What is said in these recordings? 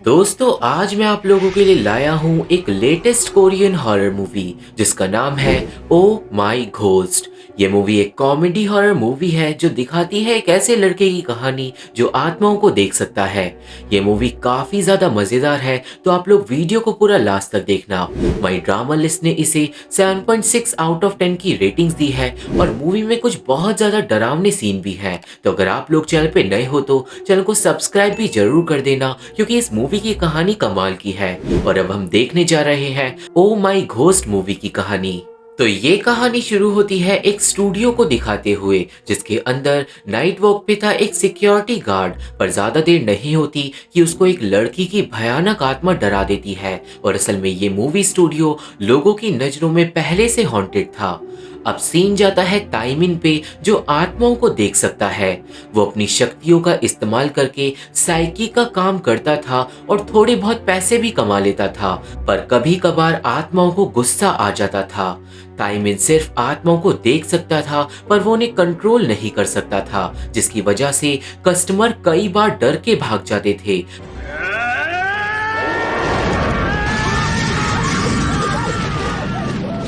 दोस्तों आज मैं आप लोगों के लिए लाया हूँ एक लेटेस्ट कोरियन हॉरर मूवी जिसका नाम है ओ माई घोस्ट। ये मूवी एक कॉमेडी हॉरर मूवी है जो दिखाती है एक ऐसे लड़के की कहानी जो आत्माओं को देख सकता है। ये मूवी काफी ज्यादा मजेदार है तो आप लोग वीडियो को पूरा लास्ट तक देखना। माई ड्रामा लिस्ट ने इसे 7.6 आउट ऑफ 10 की रेटिंग्स दी है और मूवी में कुछ बहुत ज्यादा डरावने सीन भी हैं। तो अगर आप लोग चैनल पे नए हो तो चैनल को सब्सक्राइब भी जरूर कर देना क्योंकि इस मूवी की कहानी कमाल की है। और अब हम देखने जा रहे हैं ओ माई घोस्ट मूवी की कहानी। तो ये कहानी शुरू होती है एक स्टूडियो को दिखाते हुए जिसके अंदर नाइट वॉक पे था एक सिक्योरिटी गार्ड, पर ज्यादा देर नहीं होती कि उसको एक लड़की की भयानक आत्मा डरा देती है। और असल में ये मूवी स्टूडियो लोगों की नजरों में पहले से हॉन्टेड था। अब सीन जाता है ताइमिन पे जो आत्माओं को देख सकता है। वो अपनी शक्तियों का इस्तेमाल करके साइकी का काम करता था और थोड़े बहुत पैसे भी कमा लेता था, पर कभी कभार आत्माओं को गुस्सा आ जाता था। ताइमिन सिर्फ आत्माओं को देख सकता था पर वो उन्हें कंट्रोल नहीं कर सकता था, जिसकी वजह से कस्टमर कई बार डर के भाग जाते थे।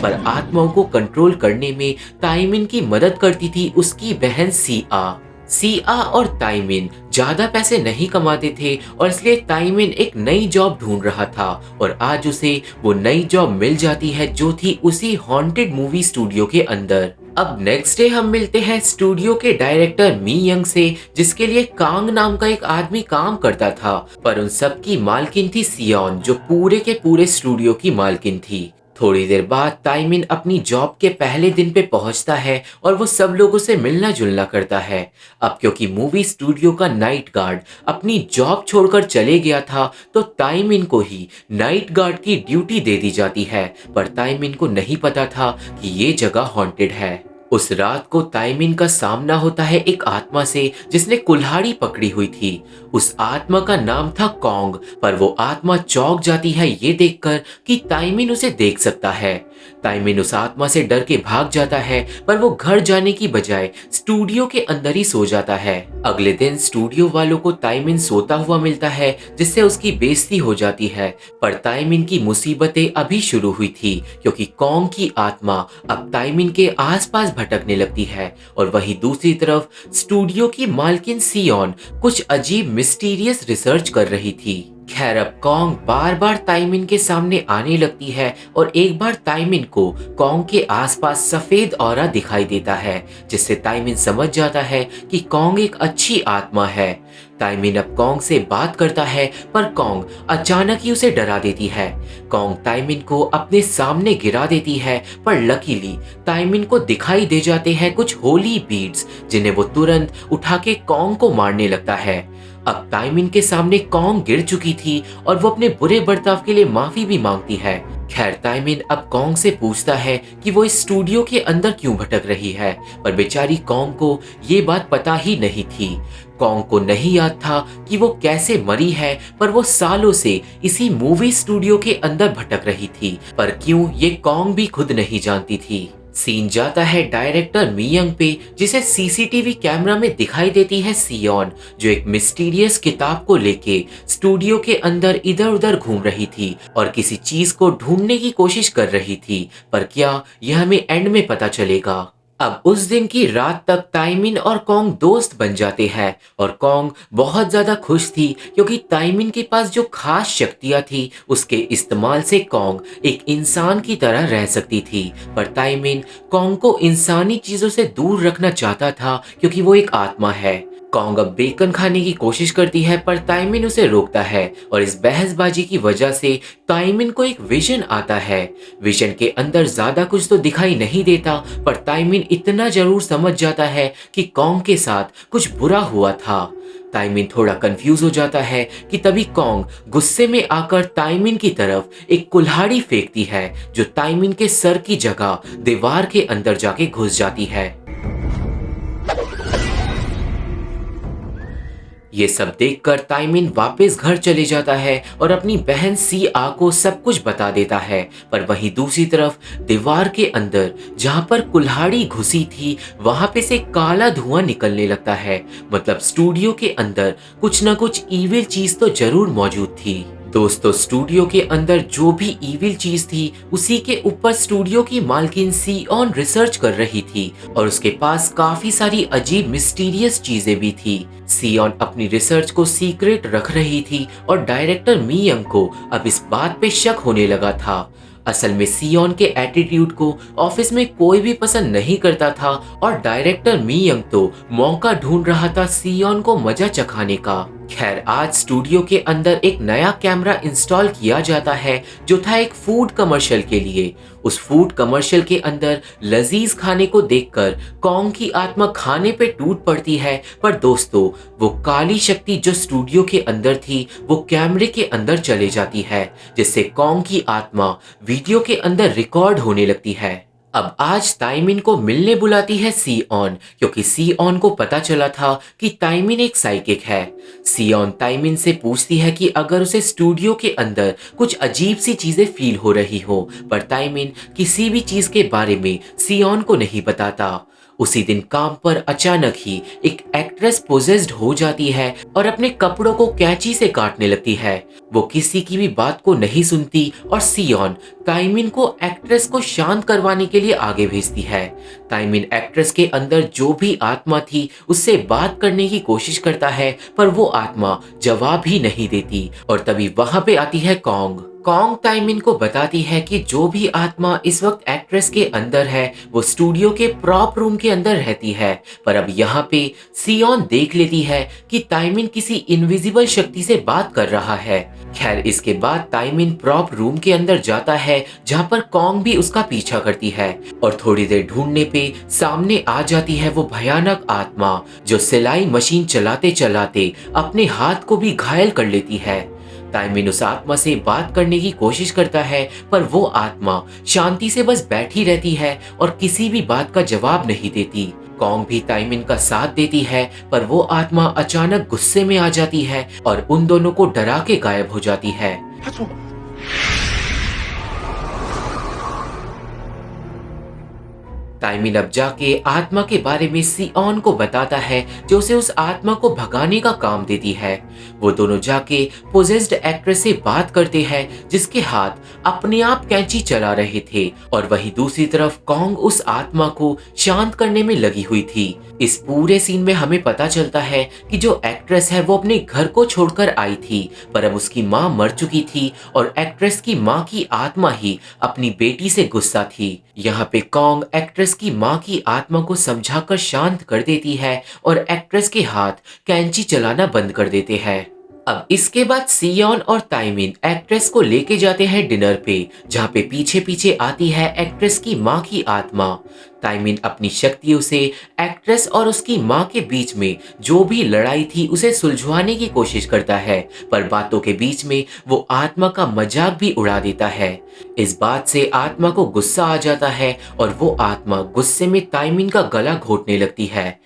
पर आत्माओं को कंट्रोल करने में ताइमिन की मदद करती थी उसकी बहन सिया। सिया और ताइमिन ज्यादा पैसे नहीं कमाते थे और इसलिए ताइमिन एक नई जॉब ढूंढ रहा था और आज उसे वो नई जॉब मिल जाती है जो थी उसी हॉन्टेड मूवी स्टूडियो के अंदर। अब नेक्स्ट डे हम मिलते हैं स्टूडियो के डायरेक्टर मी यंग से, जिसके लिए कांग नाम का एक आदमी काम करता था, पर उन सब की मालकिन थी सियोन जो पूरे के पूरे स्टूडियो की मालकिन थी। थोड़ी देर बाद ताइमिन अपनी जॉब के पहले दिन पे पहुंचता है और वो सब लोगों से मिलना जुलना करता है। अब क्योंकि मूवी स्टूडियो का नाइट गार्ड अपनी जॉब छोड़कर चले गया था तो ताइमिन को ही नाइट गार्ड की ड्यूटी दे दी जाती है, पर ताइमिन को नहीं पता था कि ये जगह हॉन्टेड है। उस रात को ताइमिन का सामना होता है एक आत्मा से जिसने कुल्हाड़ी पकड़ी हुई थी। उस आत्मा का नाम था कॉन्ग, पर वो आत्मा चौंक जाती है ये देखकर कि ताइमिन उसे देख सकता है। ताइमिन उस आत्मा से डर के भाग जाता है पर वो घर जाने की बजाय स्टूडियो के अंदर ही सो जाता है। अगले दिन स्टूडियो वालों को ताइमिन सोता हुआ मिलता है जिससे उसकी बेइज्जती हो जाती है, पर ताइमिन की मुसीबतें अभी शुरू हुई थी क्योंकि कॉन्ग की आत्मा अब ताइमिन के आसपास भटकने लगती है। और वहीं दूसरी तरफ स्टूडियो की मालकिन सियोन कुछ अजीब मिस्टीरियस रिसर्च कर रही थी। खैर अब कॉन्ग बार बार ताइमिन के सामने आने लगती है और एक बार ताइमिन को कॉन्ग के आसपास सफेद ऑरा दिखाई देता है, जिससे ताइमिन समझ जाता है कि कॉन्ग एक अच्छी आत्मा है। ताइमिन अब कॉन्ग से बात करता है पर कॉन्ग अचानक ही उसे डरा देती है। कॉन्ग ताइमिन को अपने सामने गिरा देती है पर लकीली ताइमिन को दिखाई दे जाते हैं कुछ होली बीड्स, जिन्हें वो तुरंत उठा के कॉन्ग को मारने लगता है। अब ताइमिन के सामने कॉन्ग गिर चुकी थी और वो अपने बुरे बर्ताव के लिए माफी भी मांगती है। खैर ताइमिन अब कॉन्ग से पूछता है कि वो इस स्टूडियो के अंदर क्यों भटक रही है, पर बेचारी कॉन्ग को ये बात पता ही नहीं थी। कॉन्ग को नहीं याद था कि वो कैसे मरी है, पर वो सालों से इसी मूवी स्टूडियो के अंदर भटक रही थी, पर क्यों ये कॉन्ग भी खुद नहीं जानती थी। सीन जाता है डायरेक्टर मी यंग पे, जिसे सीसीटीवी कैमरा में दिखाई देती है सियोन जो एक मिस्टीरियस किताब को लेके स्टूडियो के अंदर इधर उधर घूम रही थी और किसी चीज को ढूंढने की कोशिश कर रही थी, पर क्या यह हमें एंड में पता चलेगा। अब उस दिन की रात तक ताइमिन और कॉन्ग दोस्त बन जाते हैं और कॉन्ग बहुत ज्यादा खुश थी क्योंकि ताइमिन के पास जो खास शक्तियां थी उसके इस्तेमाल से कॉन्ग एक इंसान की तरह रह सकती थी, पर ताइमिन कॉन्ग को इंसानी चीजों से दूर रखना चाहता था क्योंकि वो एक आत्मा है। कॉन्ग अब बेकन खाने की कोशिश करती है पर ताइमिन उसे रोकता है और इस बहसबाजी की वजह से ताइमिन को एक विजन आता है। विजन के अंदर ज्यादा कुछ तो दिखाई नहीं देता, पर ताइमिन इतना जरूर समझ जाता है कि कॉन्ग के साथ कुछ बुरा हुआ था। ताइमिन थोड़ा कंफ्यूज हो जाता है कि तभी कॉन्ग गुस्से में आकर ताइमिन की तरफ एक कुल्हाड़ी फेंकती है जो ताइमिन के सर की जगह दीवार के अंदर जाके घुस जाती है। ये सब देखकर ताइमिन वापस घर चले जाता है और अपनी बहन सी आ को सब कुछ बता देता है। पर वहीं दूसरी तरफ दीवार के अंदर जहां पर कुल्हाड़ी घुसी थी वहां पे से काला धुआं निकलने लगता है। मतलब स्टूडियो के अंदर कुछ ना कुछ इविल चीज तो जरूर मौजूद थी। दोस्तों, स्टूडियो के अंदर जो भी इविल चीज थी उसी के ऊपर स्टूडियो की मालकिन सियोन रिसर्च कर रही थी और उसके पास काफी सारी अजीब मिस्टीरियस चीजें भी थी। सियोन अपनी रिसर्च को सीक्रेट रख रही थी और डायरेक्टर मी यंग को अब इस बात पे शक होने लगा था। असल में सियोन के एटीट्यूड को ऑफिस में कोई भी पसंद नहीं करता था और डायरेक्टर मी यंग तो मौका ढूंढ रहा था सियोन को मजा चखाने का। खैर, आज स्टूडियो के अंदर एक नया कैमरा इंस्टॉल किया जाता है जो था एक फूड कमर्शियल के लिए। उस फूड कमर्शियल के अंदर लजीज खाने को देखकर कॉन्ग की आत्मा खाने पे टूट पड़ती है। पर दोस्तों, वो काली शक्ति जो स्टूडियो के अंदर थी वो कैमरे के अंदर चले जाती है, जिससे कॉन्ग की आत्मा वीडियो के अंदर रिकॉर्ड होने लगती है। अब आज ताइमिन को मिलने बुलाती है सियोन, क्योंकि सियोन को पता चला था कि ताइमिन एक साइकिक है। सियोन ताइमिन से पूछती है कि अगर उसे स्टूडियो के अंदर कुछ अजीब सी चीजें फील हो रही हो, पर ताइमिन किसी भी चीज के बारे में सियोन को नहीं बताता। उसी दिन काम पर अचानक ही एक एक्ट्रेस पोजेस्ड हो जाती है और अपने कपड़ों को कैंची से काटने लगती है। वो किसी की भी बात को नहीं सुनती और सियोन ताइमिन को एक्ट्रेस को शांत करवाने के लिए आगे भेजती है। ताइमिन एक्ट्रेस के अंदर जो भी आत्मा थी उससे बात करने की कोशिश करता है, पर वो आत्मा जवाब ही नहीं देती और तभी वहां पे आती है कॉन्ग। कॉन्ग ताइमिन को बताती है कि जो भी आत्मा इस वक्त एक्ट्रेस के अंदर है वो स्टूडियो के प्रॉप रूम के अंदर रहती है। पर अब यहाँ पे सियोन देख लेती है कि ताइमिन किसी इनविजिबल शक्ति से बात कर रहा है। खैर, इसके बाद ताइमिन प्रॉप रूम के अंदर जाता है जहाँ पर कॉन्ग भी उसका पीछा करती है और थोड़ी देर ढूंढने पे सामने आ जाती है वो भयानक आत्मा जो सिलाई मशीन चलाते चलाते अपने हाथ को भी घायल कर लेती है। ताइमिन उस आत्मा से बात करने की कोशिश करता है, पर वो आत्मा शांति से बस बैठी रहती है और किसी भी बात का जवाब नहीं देती। कॉन्ग भी ताइमिन का साथ देती है, पर वो आत्मा अचानक गुस्से में आ जाती है और उन दोनों को डरा के गायब हो जाती है। ताइमिन अब जाके आत्मा के बारे में सियोन को बताता है जो उसे उस आत्मा को भगाने का काम देती है। वो दोनों जाके पोजेस्ड एक्ट्रेस से बात करते हैं जिसके हाथ अपने आप कैंची चला रहे थे और वहीं दूसरी तरफ कॉन्ग उस आत्मा को शांत करने में लगी हुई थी। इस पूरे सीन में हमें पता चलता है कि जो एक्ट्रेस है वो अपने घर को छोड़कर आई थी, पर अब उसकी माँ मर चुकी थी और एक्ट्रेस की माँ की आत्मा ही अपनी बेटी से गुस्सा थी। यहाँ पे कॉन्ग एक्ट्रेस की माँ की आत्मा को समझाकर शांत कर देती है और एक्ट्रेस के हाथ कैंची चलाना बंद कर देते हैं। अब इसके बाद सियोन और ताइमिन एक्ट्रेस को लेके जाते हैं डिनर पे, जहाँ पे पीछे पीछे आती है एक्ट्रेस की माँ की आत्मा। ताइमिन अपनी शक्तियों से एक्ट्रेस और उसकी माँ के बीच में जो भी लड़ाई थी उसे सुलझवाने की कोशिश करता है, पर बातों के बीच में वो आत्मा का मजाक भी उड़ा देता है। इस बात से आत्मा को गुस्सा आ जाता है और वो आत्मा गुस्से में ताइमिन का गला घोटने लगती है।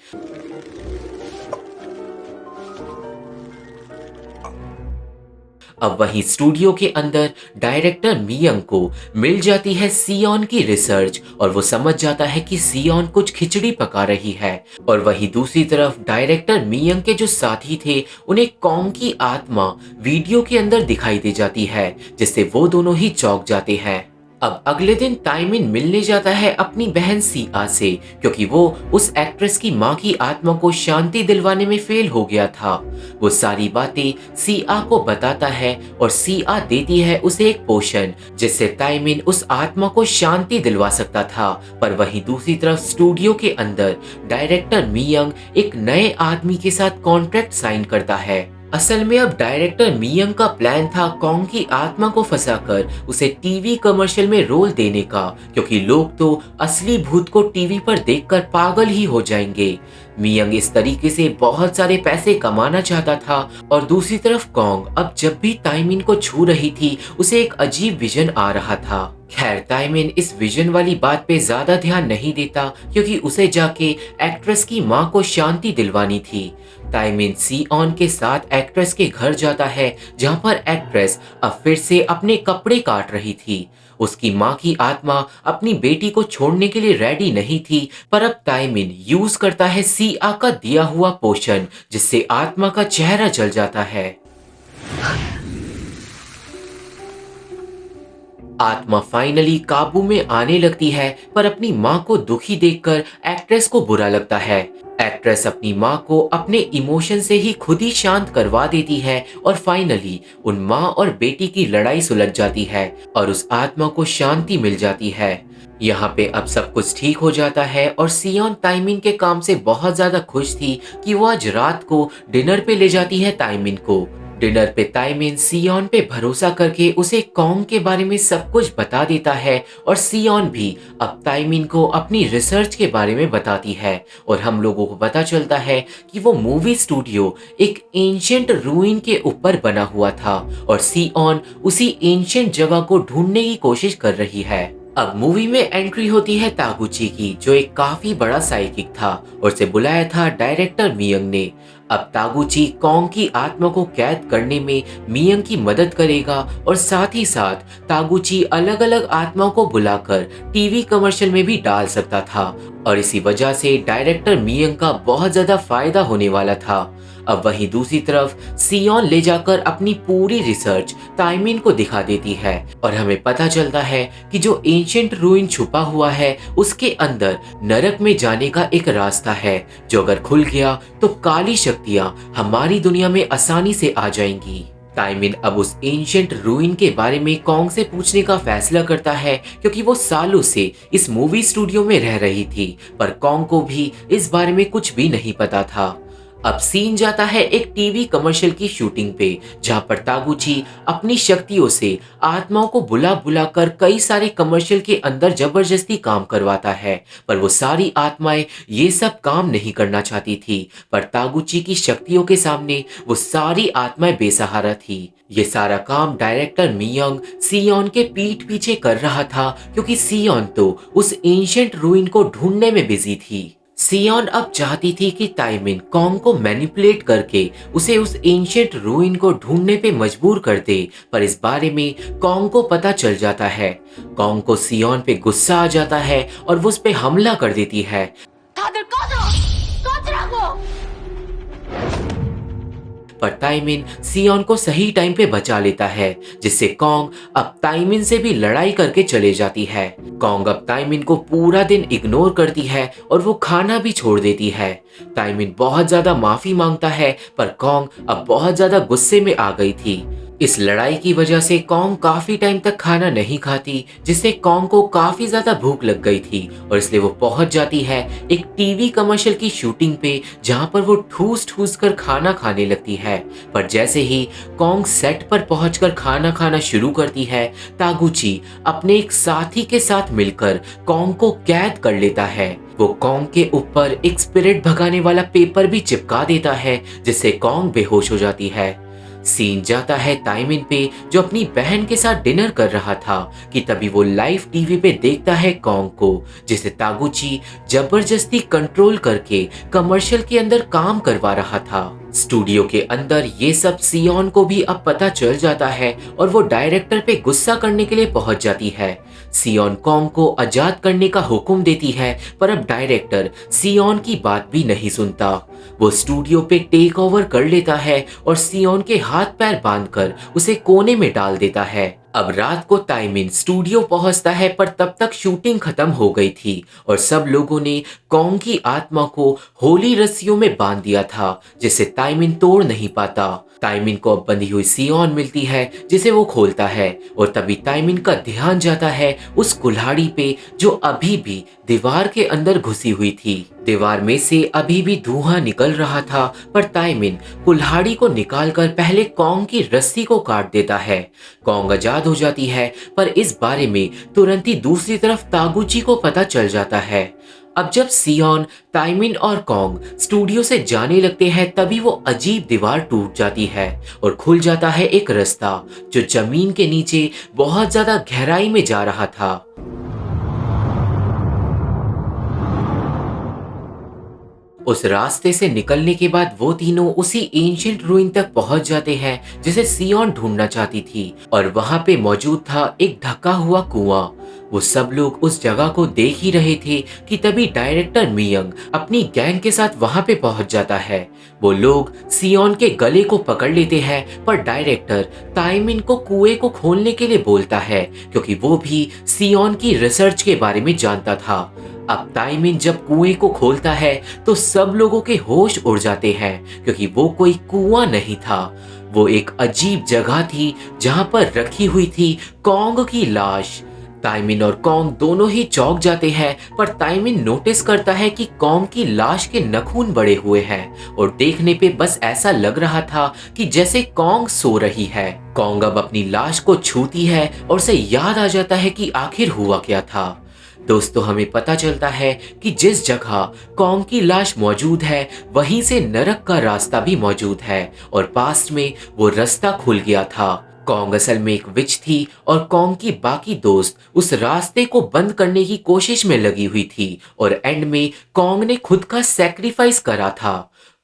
अब वहीं स्टूडियो के अंदर डायरेक्टर मियंग को मिल जाती है सियोन की रिसर्च और वो समझ जाता है कि सियोन कुछ खिचड़ी पका रही है। और वहीं दूसरी तरफ डायरेक्टर मियंग के जो साथी थे उन्हें कॉन्ग की आत्मा वीडियो के अंदर दिखाई दे जाती है, जिससे वो दोनों ही चौंक जाते हैं। अब अगले दिन ताइमिन मिलने जाता है अपनी बहन सिया से, क्योंकि वो उस एक्ट्रेस की माँ की आत्मा को शांति दिलवाने में फेल हो गया था। वो सारी बातें सिया को बताता है और सिया देती है उसे एक पोशन जिससे ताइमिन उस आत्मा को शांति दिलवा सकता था। पर वहीं दूसरी तरफ स्टूडियो के अंदर डायरेक्टर मियंग एक नए आदमी के साथ कॉन्ट्रैक्ट साइन करता है। असल में अब डायरेक्टर मियंग का प्लान था कॉन्ग की आत्मा को फंसाकर उसे टीवी कमर्शियल में रोल देने का, क्योंकि लोग तो असली भूत को टीवी पर देखकर पागल ही हो जाएंगे। मियंग इस तरीके से बहुत सारे पैसे कमाना चाहता था और दूसरी तरफ कॉन्ग अब जब भी ताइमिन को छू रही थी उसे एक अजीब विजन आ रहा था। खैर ताइमिन इस विजन वाली बात पे ज्यादा ध्यान नहीं देता क्योंकि उसे जाके एक्ट्रेस की माँ को शांति दिलवानी थी। ताइमिन सियोन के साथ एक्ट्रेस के घर जाता है जहाँ पर एक्ट्रेस अब फिर से अपने कपड़े काट रही थी। उसकी माँ की आत्मा अपनी बेटी को छोड़ने के लिए रेडी नहीं थी, पर अब ताइमिन यूज करता है सिया का दिया हुआ पोशन जिससे आत्मा का चेहरा जल जाता है। आत्मा फाइनली काबू में आने लगती है, पर अपनी माँ को दुखी देखकर एक्ट्रेस को बुरा लगता है। एक्ट्रेस अपनी माँ को अपने इमोशन से ही खुद ही शांत करवा देती है और फाइनली उन माँ और बेटी की लड़ाई सुलझ जाती है और उस आत्मा को शांति मिल जाती है। यहाँ पे अब सब कुछ ठीक हो जाता है और सियोन ताइमिन के काम से बहुत ज्यादा खुश थी कि वो आज रात को डिनर पे ले जाती है ताइमिन को। डिनर पे ताइमिन सियोन पे भरोसा करके उसे कॉन्ग के बारे में सब कुछ बता देता है और सियोन भी अब ताइमिन को अपनी रिसर्च के बारे में बताती है और हम लोगों को पता चलता है कि वो मूवी स्टूडियो एक एंशिएंट रूइन के ऊपर बना हुआ था और सियोन उसी एंशिएंट जगह को ढूंढने की कोशिश कर रही है। अब मूवी में एंट्री होती है तागुची की, जो एक काफी बड़ा साइकिक था और उसे बुलाया था डायरेक्टर मियंग ने। अब तागुची कॉन्ग की आत्मा को कैद करने में मियंग की मदद करेगा और साथ ही साथ तागुची अलग अलग आत्माओं को बुलाकर टीवी कमर्शियल में भी डाल सकता था और इसी वजह से डायरेक्टर मियंग का बहुत ज्यादा फायदा होने वाला था। अब वहीं दूसरी तरफ सियोन ले जाकर अपनी पूरी रिसर्च ताइमिन को दिखा देती है और हमें पता चलता है कि जो एंशिएंट रूइन छुपा हुआ है उसके अंदर नरक में जाने का एक रास्ता है, जो अगर खुल गया तो काली शक्तियां हमारी दुनिया में आसानी से आ जाएंगी। ताइमिन अब उस एंशिएंट रूइन के बारे में कॉन्ग से पूछने का फैसला करता है क्योंकि वो सालों से इस मूवी स्टूडियो में रह रही थी, पर कॉन्ग को भी इस बारे में कुछ भी नहीं पता था। अब सीन जाता है एक टीवी कमर्शियल की शूटिंग पे, जहां पर तागुची अपनी शक्तियों से आत्माओं को बुला बुला कर कई सारे कमर्शियल के अंदर जबरदस्ती काम करवाता है, पर वो सारी आत्माएं ये सब काम नहीं करना चाहती थी। पर तागुची की शक्तियों के सामने वो सारी आत्माएं बेसहारा थी। ये सारा काम डायरेक्टर मियंग सियोन के पीठ पीछे कर रहा था क्योंकि सियोन तो उस एंशिएंट रूइन को ढूंढने में बिजी थी। सियोन अब चाहती थी कि ताइमिन कॉन्ग को मैनिपुलेट करके उसे उस एंशिएंट रूइन को ढूंढने पे मजबूर कर दे, पर इस बारे में कॉन्ग को पता चल जाता है। कॉन्ग को सियोन पे गुस्सा आ जाता है और वो उस पे हमला कर देती है। पर ताइमिन सियोन को सही टाइम पे बचा लेता है, जिससे कॉन्ग अब ताइमिन से भी लड़ाई करके चले जाती है। कॉन्ग अब ताइमिन को पूरा दिन इग्नोर करती है और वो खाना भी छोड़ देती है। ताइमिन बहुत ज्यादा माफी मांगता है, पर कॉन्ग अब बहुत ज्यादा गुस्से में आ गई थी। इस लड़ाई की वजह से कॉन्ग काफी टाइम तक खाना नहीं खाती, जिससे कॉन्ग को काफी ज्यादा भूख लग गई थी और इसलिए वो पहुंच जाती है एक टीवी कमर्शियल की शूटिंग पे, जहां पर वो ठूस ठूस कर खाना खाने लगती है। पर जैसे ही कॉन्ग सेट पर पहुंचकर खाना खाना शुरू करती है, तागुची अपने एक साथी के साथ मिलकर कॉन्ग को कैद कर लेता है। वो कॉन्ग के ऊपर एक स्पिरिट भगाने वाला पेपर भी चिपका देता है, जिससे कॉन्ग बेहोश हो जाती है। सीन जाता है ताइमिन पे, जो अपनी बहन के साथ डिनर कर रहा था कि तभी वो लाइव टीवी पे देखता है कॉन्ग को, जिसे तागुची जबरदस्ती कंट्रोल करके कमर्शियल के अंदर काम करवा रहा था। स्टूडियो के अंदर ये सब सियोन को भी अब पता चल जाता है और वो डायरेक्टर पे गुस्सा करने के लिए पहुंच जाती है। सियोन कॉन्ग को आजाद करने का हुक्म देती है, पर अब डायरेक्टर सियोन की बात भी नहीं सुनता। वो स्टूडियो पे टेक ओवर कर लेता है और सियोन के हाथ पैर बांधकर उसे कोने में डाल देता है। अब रात को ताइमिन स्टूडियो पहुंचता है, पर तब तक शूटिंग खत्म हो गई थी और सब लोगों ने कॉन्ग की आत्मा को होली रस्सियों में बांध दिया था, जिसे ताइमिन तोड़ नहीं पाता। ताइमिन को अब बंधी हुई सियोन मिलती है, जिसे वो खोलता है और तभी ताइमिन का ध्यान जाता है उस कुल्हाड़ी पे, जो अभी भी दीवार के अंदर घुसी हुई थी। दीवार में से अभी भी धुआं निकल रहा था, पर ताइमिन कुल्हाड़ी को निकालकर पहले कॉन्ग की रस्सी को काट देता है। कॉन्ग आजाद हो जाती है, पर इस बारे में तुरंत ही दूसरी तरफ तागुची को पता चल जाता है। अब जब सियोन, ताइमिन और कॉन्ग स्टूडियो से जाने लगते हैं तभी वो अजीब दीवार टूट जाती है और खुल जाता है एक रास्ता जो जमीन के नीचे बहुत ज्यादा गहराई में जा रहा था। उस रास्ते से निकलने के बाद वो तीनों उसी एंशिएंट रूइन तक पहुंच जाते हैं जिसे सियोन ढूंढना चाहती थी और वहां पे मौजूद था एक ढका हुआ कुआं। वो सब लोग उस जगह को देख ही रहे थे कि तभी डायरेक्टर मियंग अपनी गैंग के साथ वहां पे पहुंच जाता है। वो लोग सियोन के गले को पकड़ लेते हैं पर डायरेक्टर ताइमिन को कुएं को खोलने के लिए बोलता है क्योंकि वो भी सियोन की रिसर्च के बारे में जानता था। अब ताइमिन जब कुएं को खोलता है तो सब लोगों के होश उड़ जाते हैं क्योंकि वो कोई कुआं नहीं था, वो एक अजीब जगह थी जहां पर रखी हुई थी कॉन्ग की लाश। ताइमिन और कॉन्ग दोनों ही चौंक जाते हैं पर ताइमिन नोटिस करता है कि कॉन्ग की लाश के नाखून बड़े हुए हैं और देखने पे बस ऐसा लग रहा था कि जैसे कॉन्ग सो रही है। कॉन्ग अब अपनी लाश को छूती है और उसे याद आ जाता है कि आखिर हुआ क्या था। दोस्तों हमें पता चलता है कि जिस जगह कॉन्ग की लाश मौजूद है वहीं से नरक का रास्ता भी मौजूद है और पास्ट में वो रास्ता खुल गया था। कॉन्ग असल में एक विच थी और कॉन्ग की बाकी दोस्त उस रास्ते को बंद करने की कोशिश में लगी हुई थी और एंड में कॉन्ग ने खुद का सैक्रिफाइस करा था।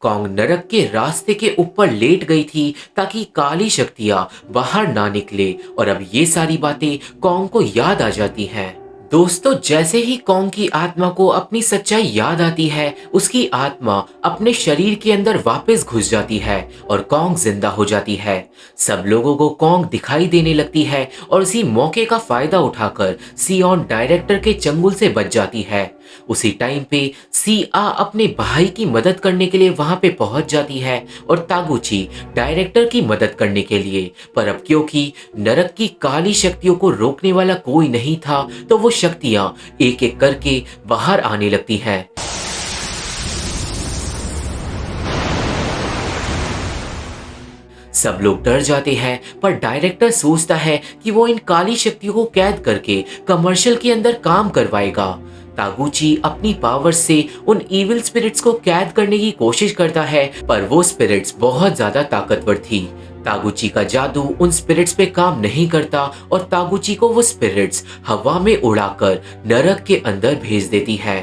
कॉन्ग नरक के रास्ते के ऊपर लेट गई थी ताकि काली शक्तियां बाहर ना निकले और अब ये सारी बातें कॉन्ग को याद आ जाती हैं। दोस्तों जैसे ही कॉन्ग की आत्मा को अपनी सच्चाई याद आती है उसकी आत्मा अपने शरीर के अंदर वापस घुस जाती है और कॉन्ग जिंदा हो जाती है। सब लोगों को कॉन्ग दिखाई देने लगती है और इसी मौके का फायदा उठाकर सियोन डायरेक्टर के चंगुल से बच जाती है। उसी टाइम पे सीआ अपने भाई की मदद करने के लिए वहां पे पहुंच जाती है और तागुची डायरेक्टर की मदद करने के लिए, पर अब क्योंकि नरक की काली शक्तियों को रोकने वाला कोई नहीं था तो वो शक्तियां एक एक करके बाहर आने लगती हैं। सब लोग डर जाते हैं पर डायरेक्टर सोचता है कि वो इन काली शक्तियों को कैद करके कमर्शियल के अंदर काम करवाएगा। तागुची अपनी पावर से उन इविल स्पिरिट्स को कैद करने की कोशिश करता है पर वो स्पिरिट्स बहुत ज्यादा ताकतवर थी। तागुची का जादू उन स्पिरिट्स पे काम नहीं करता और तागुची को वो स्पिरिट्स हवा में उड़ाकर नरक के अंदर भेज देती है।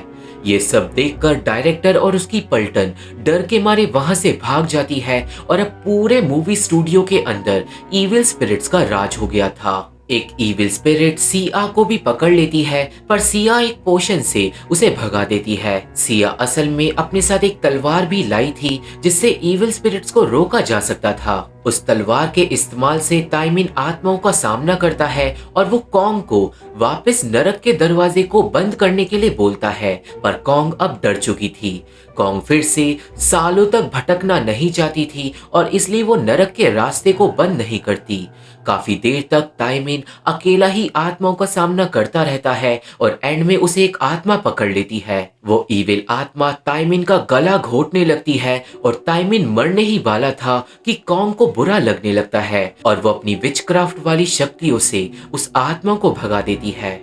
ये सब देखकर डायरेक्टर और उसकी पलटन डर के मारे वहां से भाग जाती है और अब पूरे मूवी स्टूडियो के अंदर इविल स्पिरिट्स का राज हो गया था। एक इविल स्पिरिट सिया को भी पकड़ लेती है पर सिया एक पोशन से उसे भगा देती है। सिया असल में अपने साथ एक तलवार भी लाई थी जिससे इविल स्पिरिट्स को रोका जा सकता था। उस तलवार के इस्तेमाल से ताइमिन आत्माओं का सामना करता है और वो कॉन्ग को वापस नरक के दरवाजे को बंद करने के लिए बोलता है पर कॉन्ग अब डर चुकी थी। कॉन्ग फिर से सालों तक भटकना नहीं चाहती थी और इसलिए वो नरक के रास्ते को बंद नहीं करती। काफी देर तक ताइमिन अकेला ही आत्माओं का सामना करता रहता है और एंड में उसे एक आत्मा पकड़ लेती है। वो इविल आत्मा ताइमिन का गला घोटने लगती है और ताइमिन मरने ही वाला था कि कॉन्ग को बुरा लगने लगता है और वो अपनी विचक्राफ्ट वाली शक्तियों से उस आत्मा को भगा देती है।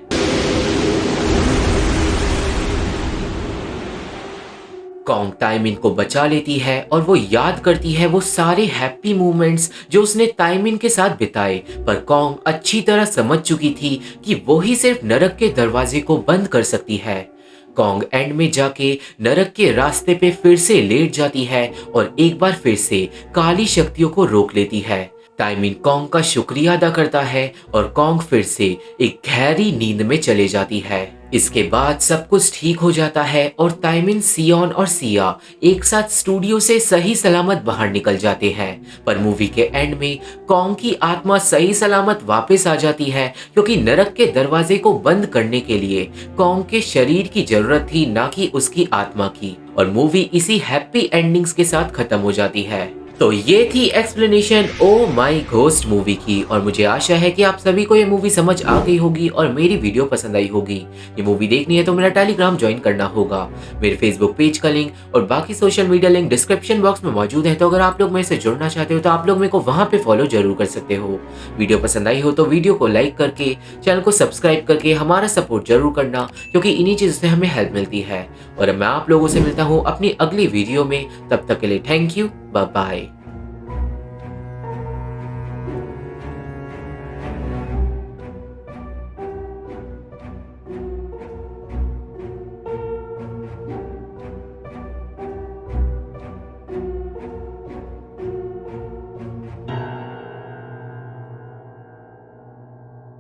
कॉन्ग ताइमिन को बचा लेती है और वो याद करती है वो सारे हैप्पी मोमेंट्स जो उसने ताइमिन के साथ बिताए, पर कॉन्ग अच्छी तरह समझ चुकी थी कि वो ही सिर्फ नरक के दरवाजे को बंद कर सकती है। कॉन्ग एंड में जाके नरक के रास्ते पे फिर से लेट जाती है और एक बार फिर से काली शक्तियों को रोक लेती है। ताइमिन कॉन्ग का शुक्रिया अदा करता है और कॉन्ग फिर से एक गहरी नींद में चले जाती है। इसके बाद सब कुछ ठीक हो जाता है और ताइमिन, सियोन और सिया एक साथ स्टूडियो से सही सलामत बाहर निकल जाते हैं। पर मूवी के एंड में कॉन्ग की आत्मा सही सलामत वापस आ जाती है क्योंकि नरक के दरवाजे को बंद करने के लिए कॉन्ग के शरीर की जरूरत थी, ना कि उसकी आत्मा की। और मूवी इसी हैप्पी एंडिंग्स के साथ खत्म हो जाती है। तो ये थी एक्सप्लेनेशन ओ माई घोस्ट मूवी की और मुझे आशा है कि आप सभी को ये मूवी समझ आ गई होगी और मेरी वीडियो पसंद आई होगी। ये मूवी देखनी है तो मेरा टेलीग्राम ज्वाइन करना होगा। मेरे फेसबुक पेज का लिंक और बाकी social media link description box में मौजूद है, तो अगर आप लोग मेरे से जुड़ना चाहते हो तो आप लोग मेरे को वहाँ पे फॉलो जरूर कर सकते हो। वीडियो पसंद आई हो तो वीडियो को लाइक करके चैनल को सब्सक्राइब करके हमारा सपोर्ट जरूर करना, क्योंकि इन्हीं चीज़ों से हमें हेल्प मिलती है। और मैं आप लोगों से मिलता हूँ अपनी अगली वीडियो में, तब तक के लिए थैंक यू, बाय बाय।